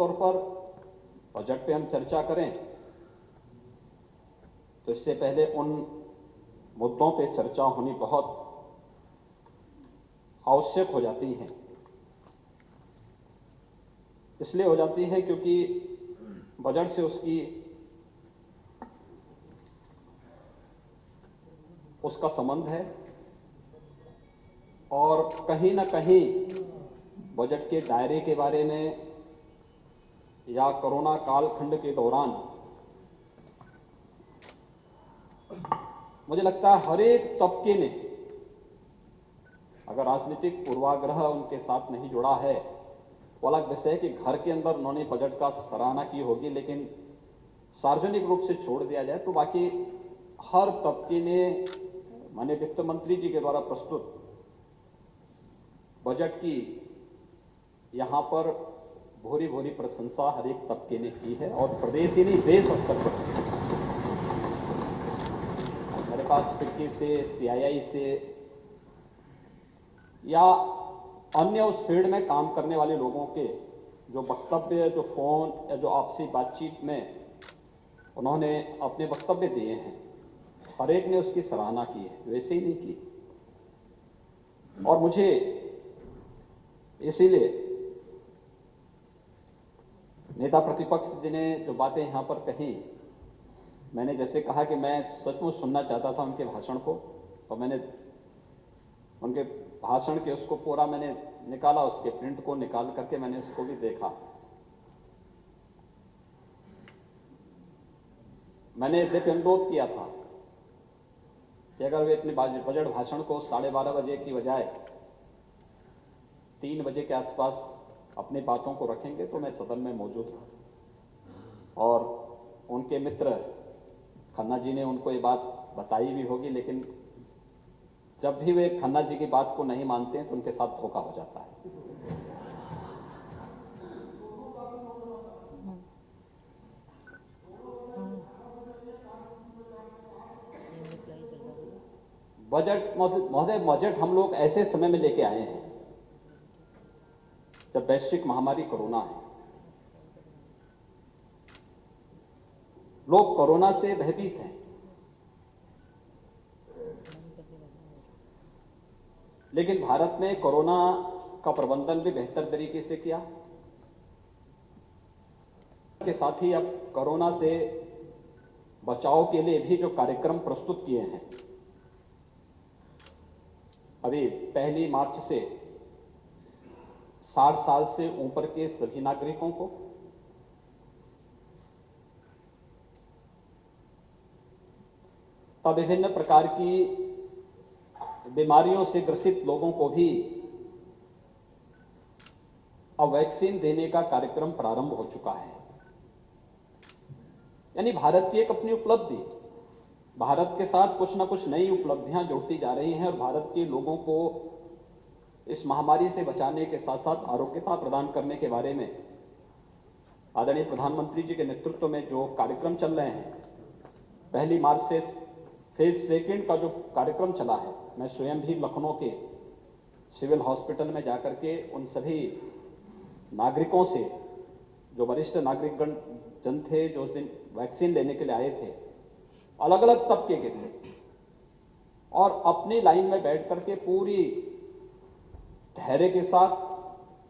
तौर पर बजट पे हम चर्चा करें तो इससे पहले उन मुद्दों पे चर्चा होनी बहुत आवश्यक हो जाती है। इसलिए हो जाती है क्योंकि बजट से उसका संबंध है और कहीं ना कहीं बजट के दायरे के बारे में या कोरोना कालखंड के दौरान मुझे लगता है हर एक तबके ने, अगर राजनीतिक पूर्वाग्रह उनके साथ नहीं जुड़ा है तो अलग विषय है कि घर के अंदर उन्होंने बजट का सराहना की होगी, लेकिन सार्वजनिक रूप से छोड़ दिया जाए तो बाकी हर तबके ने माननीय वित्त मंत्री जी के द्वारा प्रस्तुत बजट की यहां पर भूरी भूरी प्रशंसा हर एक तबके ने की है और प्रदेश ही नहीं देश स्तर पर। मेरे पास फिक्की से, सीआईआई से या अन्य उस फील्ड में काम करने वाले लोगों के जो वक्तव्य, जो फोन या जो आपसी बातचीत में उन्होंने अपने वक्तव्य दिए हैं, हर एक ने उसकी सराहना की है, वैसे ही नहीं की। और मुझे इसीलिए नेता प्रतिपक्ष जी ने जो बातें यहां पर कही, मैंने जैसे कहा कि मैं सचमुच सुनना चाहता था उनके भाषण को, और मैंने उनके भाषण के उसको पूरा मैंने निकाला, उसके प्रिंट को निकाल करके मैंने उसको भी देखा। मैंने यद्यपि अनुरोध किया था कि अगर वे अपने बजट भाषण को 12:30 बजे की बजाय 3 बजे के आसपास अपनी बातों को रखेंगे तो मैं सदन में मौजूद हूं। और उनके मित्र खन्ना जी ने उनको ये बात बताई भी होगी, लेकिन जब भी वे खन्ना जी की बात को नहीं मानते हैं तो उनके साथ धोखा हो जाता है। बजट महोदय, बजट हम लोग ऐसे समय में लेके आए हैं जब वैश्विक महामारी कोरोना है। लोग कोरोना से भयभीत हैं, लेकिन भारत ने कोरोना का प्रबंधन भी बेहतर तरीके से किया। के साथ ही अब कोरोना से बचाव के लिए भी जो कार्यक्रम प्रस्तुत किए हैं, अभी 1 मार्च से 60 साल से ऊपर के सभी नागरिकों को विभिन्न प्रकार की बीमारियों से ग्रसित लोगों को भी अब वैक्सीन देने का कार्यक्रम प्रारंभ हो चुका है। यानी भारत की एक अपनी उपलब्धि, भारत के साथ कुछ ना कुछ नई उपलब्धियां जुड़ती जा रही हैं और भारत के लोगों को इस महामारी से बचाने के साथ साथ आरोग्यता प्रदान करने के बारे में आदरणीय प्रधानमंत्री जी के नेतृत्व में जो कार्यक्रम चल रहे हैं, 1 मार्च से फेज 2 का जो कार्यक्रम चला है, मैं स्वयं भी लखनऊ के सिविल हॉस्पिटल में जाकर के उन सभी नागरिकों से, जो वरिष्ठ नागरिकगण जन थे जो उस दिन वैक्सीन लेने के लिए आए थे, अलग अलग तबके के थे, और अपनी लाइन में बैठ करके पूरी धैर्य के साथ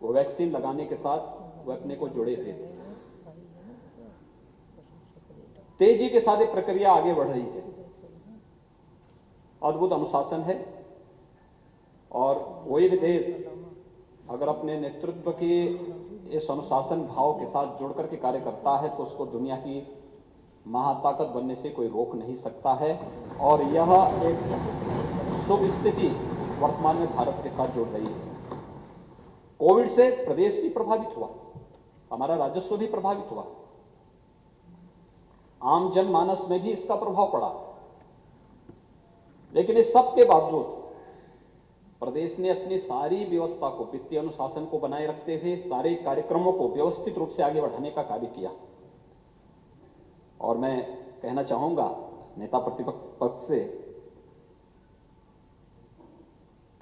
वो वैक्सीन लगाने के साथ वो अपने को जुड़े थे। तेजी के साथ एक प्रक्रिया आगे बढ़ रही है, अद्भुत अनुशासन है, और कोई भी देश अगर अपने नेतृत्व के इस अनुशासन भाव के साथ जुड़ करके कार्य करता है तो उसको दुनिया की महाताकत बनने से कोई रोक नहीं सकता है। और यह एक शुभ स्थिति वर्तमान में भारत के साथ जुड़ रही है। कोविड से प्रदेश भी प्रभावित हुआ, हमारा राजस्व भी प्रभावित हुआ, आम जनमानस में भी इसका प्रभाव पड़ा, लेकिन इस सब के बावजूद प्रदेश ने अपनी सारी व्यवस्था को, वित्तीय अनुशासन को बनाए रखते हुए सारे कार्यक्रमों को व्यवस्थित रूप से आगे बढ़ाने का कार्य किया। और मैं कहना चाहूंगा नेता प्रतिपक्ष पक्ष से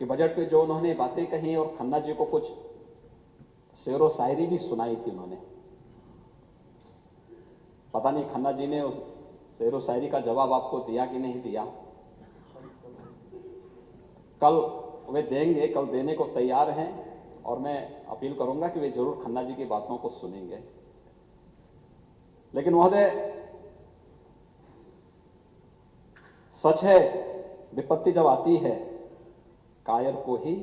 कि बजट पे जो उन्होंने बातें कही और खन्ना जी को कुछ शेरो शायरी भी सुनाई थी उन्होंने, पता नहीं खन्ना जी ने शेरो शायरी का जवाब आपको दिया कि नहीं दिया। कल वे देंगे, कल देने को तैयार हैं और मैं अपील करूंगा कि वे जरूर खन्ना जी की बातों को सुनेंगे। लेकिन महोदय, सच है, विपत्ति जब आती है कायर को ही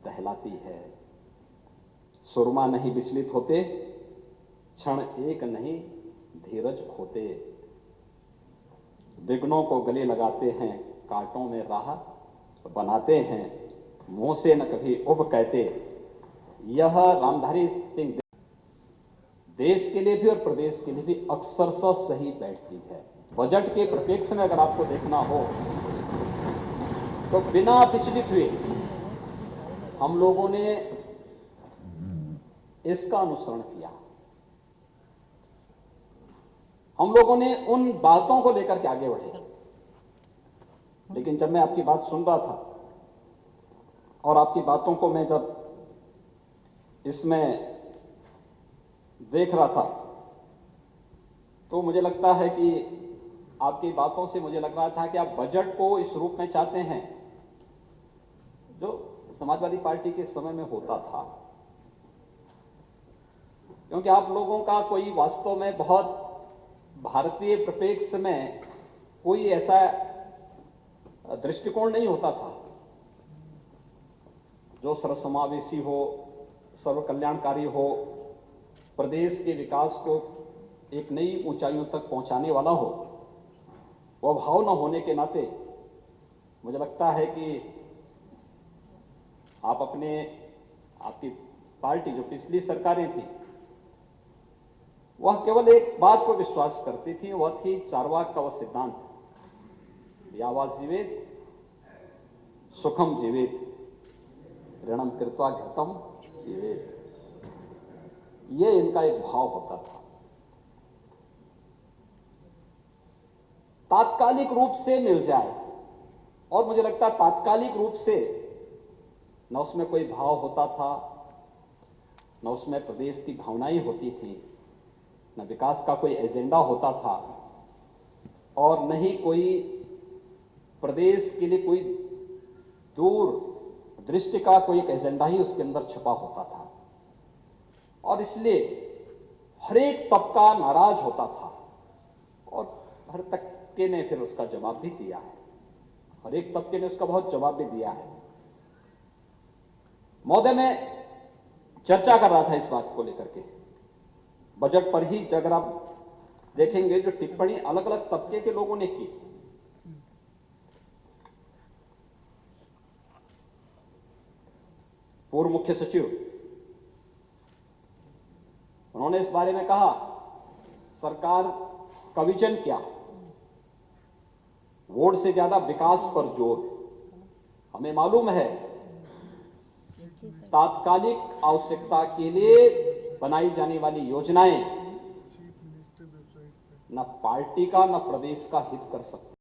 दहलाती है। सुरमा नहीं विचलित होते, क्षण एक नहीं धीरज खोते। विघ्नों को गले लगाते हैं, कांटों में राह बनाते हैं, मुंह से न कभी उब कहते। यह रामधारी सिंह देश के लिए भी और प्रदेश के लिए भी अक्सरशः सही बैठती है। बजट के परिप्रेक्ष्य में अगर आपको देखना हो तो बिना विचलित हुए हम लोगों ने इसका अनुसरण किया। हम लोगों ने उन बातों को लेकर के आगे बढ़े। लेकिन जब मैं आपकी बात सुन रहा था और आपकी बातों को मैं जब इसमें देख रहा था तो मुझे लगता है कि आपकी बातों से मुझे लग रहा था कि आप बजट को इस रूप में चाहते हैं जो समाजवादी पार्टी के समय में होता था। क्योंकि आप लोगों का कोई वास्तव में बहुत भारतीय परिप्रेक्ष्य में कोई ऐसा दृष्टिकोण नहीं होता था जो सर्वसमावेशी हो, सर्व कल्याणकारी हो, प्रदेश के विकास को एक नई ऊंचाइयों तक पहुंचाने वाला हो। वह भाव न होने के नाते मुझे लगता है कि आपकी पार्टी जो पिछली सरकारें थी वह केवल एक बात को विश्वास करती थी, वह थी चारवाक का वह सिद्धांत, यावा जीवेत सुखम जीवेत ऋणम कृत्वा घृतम जीवेत। ये इनका एक भाव होता था। तात्कालिक रूप से मिल जाए, और मुझे लगता है तात्कालिक रूप से न उसमें कोई भाव होता था, न उसमें प्रदेश की भावनाएं होती थी, न विकास का कोई एजेंडा होता था, और न ही कोई प्रदेश के लिए कोई दूर दृष्टि का कोई एक एजेंडा ही उसके अंदर छुपा होता था। और इसलिए हर एक तबका नाराज होता था और हर तबके ने फिर उसका जवाब भी दिया है। हर एक तबके ने उसका बहुत जवाब भी दिया है। महोदय, मैं चर्चा कर रहा था इस बात को लेकर के, बजट पर ही अगर आप देखेंगे जो टिप्पणी अलग अलग तबके के लोगों ने की, पूर्व मुख्य सचिव, उन्होंने इस बारे में कहा सरकार का विजन क्या, वोट से ज्यादा विकास पर जोर। हमें मालूम है तात्कालिक आवश्यकता के लिए बनाई जाने वाली योजनाएं न पार्टी का न प्रदेश का हित कर सकती।